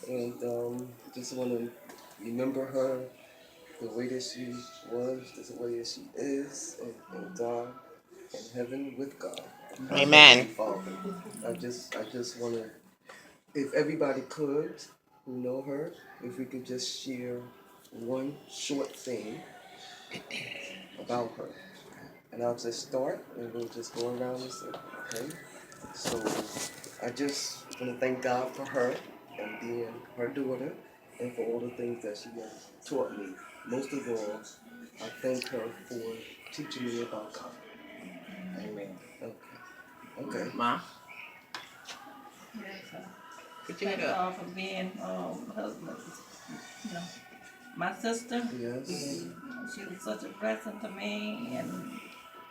and just want to remember her the way that she was, the way that she is, and God in heaven with God, our Heavenly Amen. Father. I just want to, if everybody could, who know her, if we could just share one short thing about her. And I'll just start, and we'll just go around and say, okay? So I just want to thank God for her and being her daughter and for all the things that she has taught me. Most of all, I thank her for teaching me about God. Amen. Okay. Okay. Mom, Yes, put your thank head up. God for being husband. You know, my sister. Yes. She was such a blessing to me, and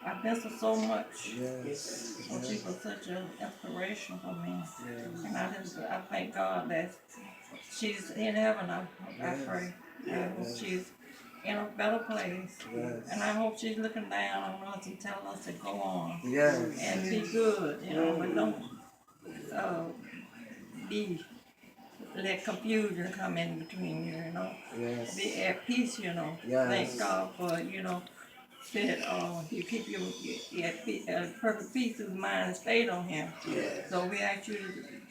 I miss her so much. Yes. So she was such an inspiration for me, and I thank God that she's in heaven. I pray. I hope she's in a better place, and I hope she's looking down on us and telling us to go on Yes. and be good. You know, but don't uh, be let confusion come in between you. You know, Yes. be at peace. You know, Yes. thank God for that you keep your perfect peace of mind and stayed on Him. Yes. So we ask you to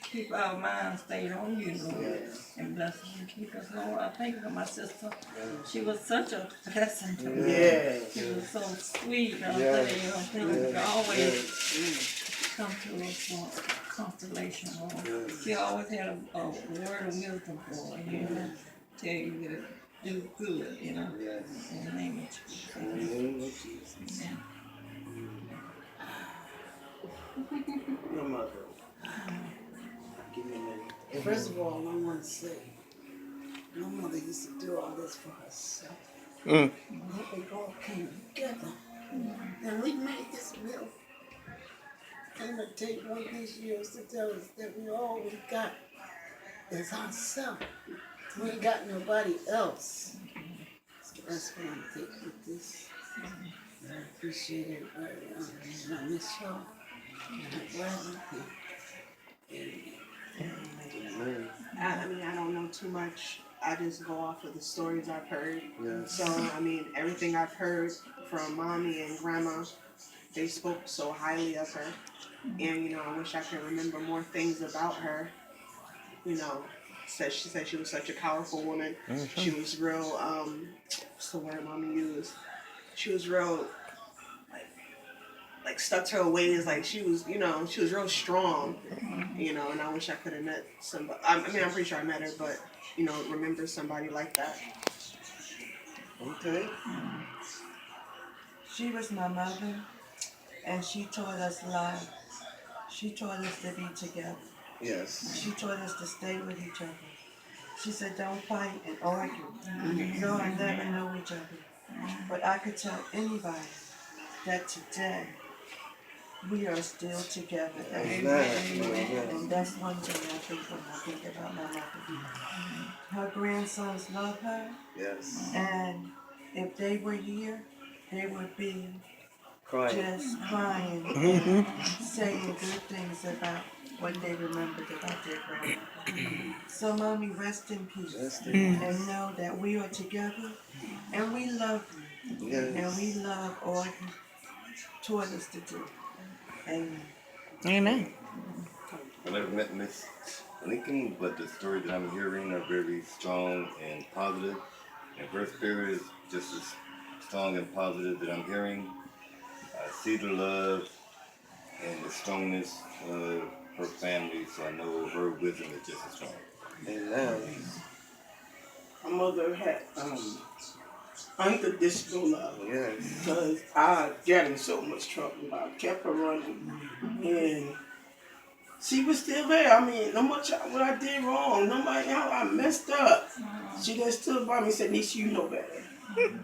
keep our minds stayed on you, Lord, Yes. and bless us and keep us, Lord. I thank you for my sister. Yes. She was such a blessing to me. Yes. She was so sweet. I Yes. tell you, she Yes. always come to us for constellation, Lord. Yes. She always had a word of wisdom for her, tell you to do good, Yes. in the name of Jesus. In the name of Jesus. Amen. Your mother. Give me a minute. First of all, I want to say, my mother used to do all this for herself. Mm. We all came together. And we made this meal. And to take one of these years to tell us that all we got is ourselves. We ain't got nobody else. So that's what I'm taking with this. I appreciate everybody. And I miss y'all. And I'm glad I'm here. Amen. I mean, I don't know too much. I just go off of the stories I've heard. Yes. So, I mean, everything I've heard from mommy and grandma, they spoke so highly of her. And, I wish I could remember more things about her. She said she was such a powerful woman. Mm-hmm. She was real, what's the word mommy used? She was real, like stuck to her ways. Like she was real strong. And I wish I could have met somebody. I mean, I'm pretty sure I met her, but remember somebody like that. Okay. She was my mother, and she taught us love. She taught us to be together. Yes. She taught us to stay with each other. She said, don't fight and argue. Y'all never know each other. But I could tell anybody that today we are still together. Amen. And that's one thing I think when I think about my mother. Her grandsons love her, Yes. and if they were here, they would be Crying. just crying and saying good things about what they remembered about their grandmother. So, Mommy, rest in peace. Rest in peace. And know that we are together and we love you. Yes. And we love all you taught us to do. Amen. Amen. I never met Miss Lincoln, but the stories that I'm hearing are very strong and positive. And her spirit is just as strong and positive that I'm hearing. I see the love and the strongness of her family, so I know her wisdom is just as strong. Amen. My mother had unconditional love. Yes. Because I got in so much trouble. I kept her running. And she was still there. I mean, no matter what I did wrong, no matter how I messed up, she just stood by me and said, Nisha, you know better.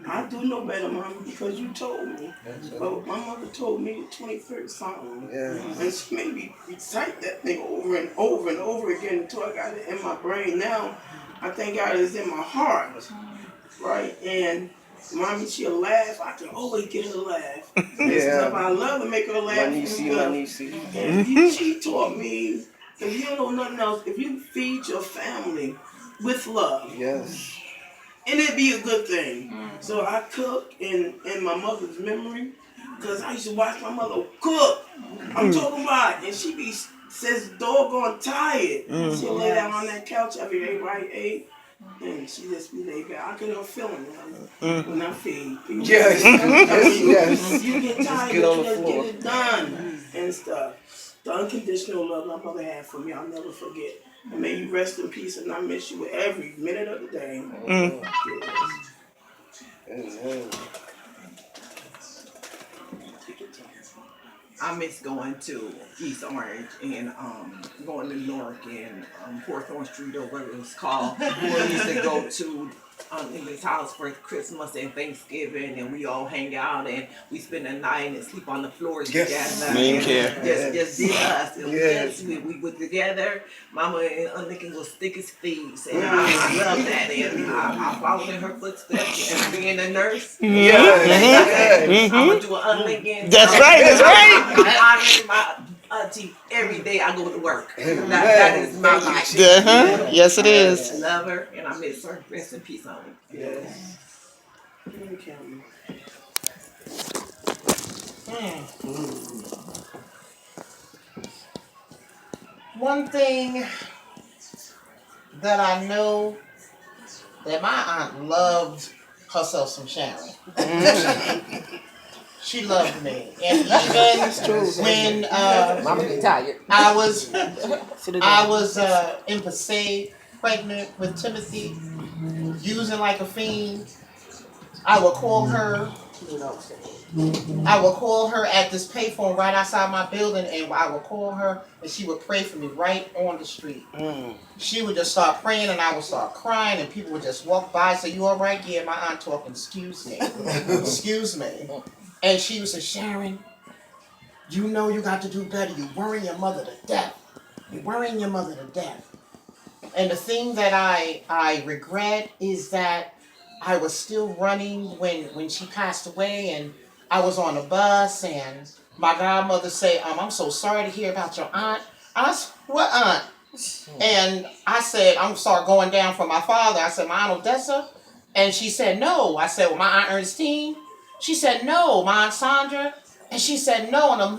I do know better, Mama, because you told me. But my mother told me the 23rd Psalm. Yeah. And she made me recite that thing over and over and over again until I got it in my brain. Now, I thank God it's in my heart. Right? And Mommy, she'll laugh. I can always get her to laugh. And stuff. I love to make her laugh. Manisi. And she taught me if you don't know nothing else, if you feed your family with love, Yes. and it'd be a good thing. So I cook in my mother's memory, because I used to watch my mother cook. I'm talking about, and she be says doggone tired. She'll lay down on that couch every day, right, 8, and she just be laid back. I get her feeling when I feed. Yes. Yes. You get tired, get on you the just floor. get it done and stuff. The unconditional love my mother had for me, I'll never forget. And may you rest in peace, and I miss you every minute of the day. Amen. I miss going to East Orange and going to Newark and Hawthorne Street or whatever it was called. Where we used to go to English house for Christmas and Thanksgiving, and we all hang out and we spend the night and sleep on the floor together. Just did us. It was just, we were together. Mama and Lincoln was thick as thieves, and I love that. And I followed in her footsteps and being a nurse. I'm gonna do an Lincoln. That's right. That's right. I'm honoring my auntie every day I go to work. That is my life. Yes, it is. I love her and I miss her. Rest in peace, honey. Yes. One thing that I know that my aunt loved herself some Sharon. She loved me, and even when I was in Passaic, pregnant with Timothy, using like a fiend, I would call her. I would call her at this payphone right outside my building, and I would call her, and she would pray for me right on the street. She would just start praying, and I would start crying, and people would just walk by and say, "You all right?" Yeah, my aunt talking. Excuse me, excuse me. And she would say, "Sharon, you know you got to do better. You're worrying your mother to death. You're worrying your mother to death." And the thing that I regret is that I was still running when she passed away, and I was on a bus, and my godmother said, "I'm so sorry to hear about your aunt." I said, "What aunt?" And I said, I'm start going down for my father. I said, "My Aunt Odessa?" And she said, "No." I said, "Well, my Aunt Ernestine?" She said, "No." "My Aunt Sandra?" And she said, "No." And I'm looking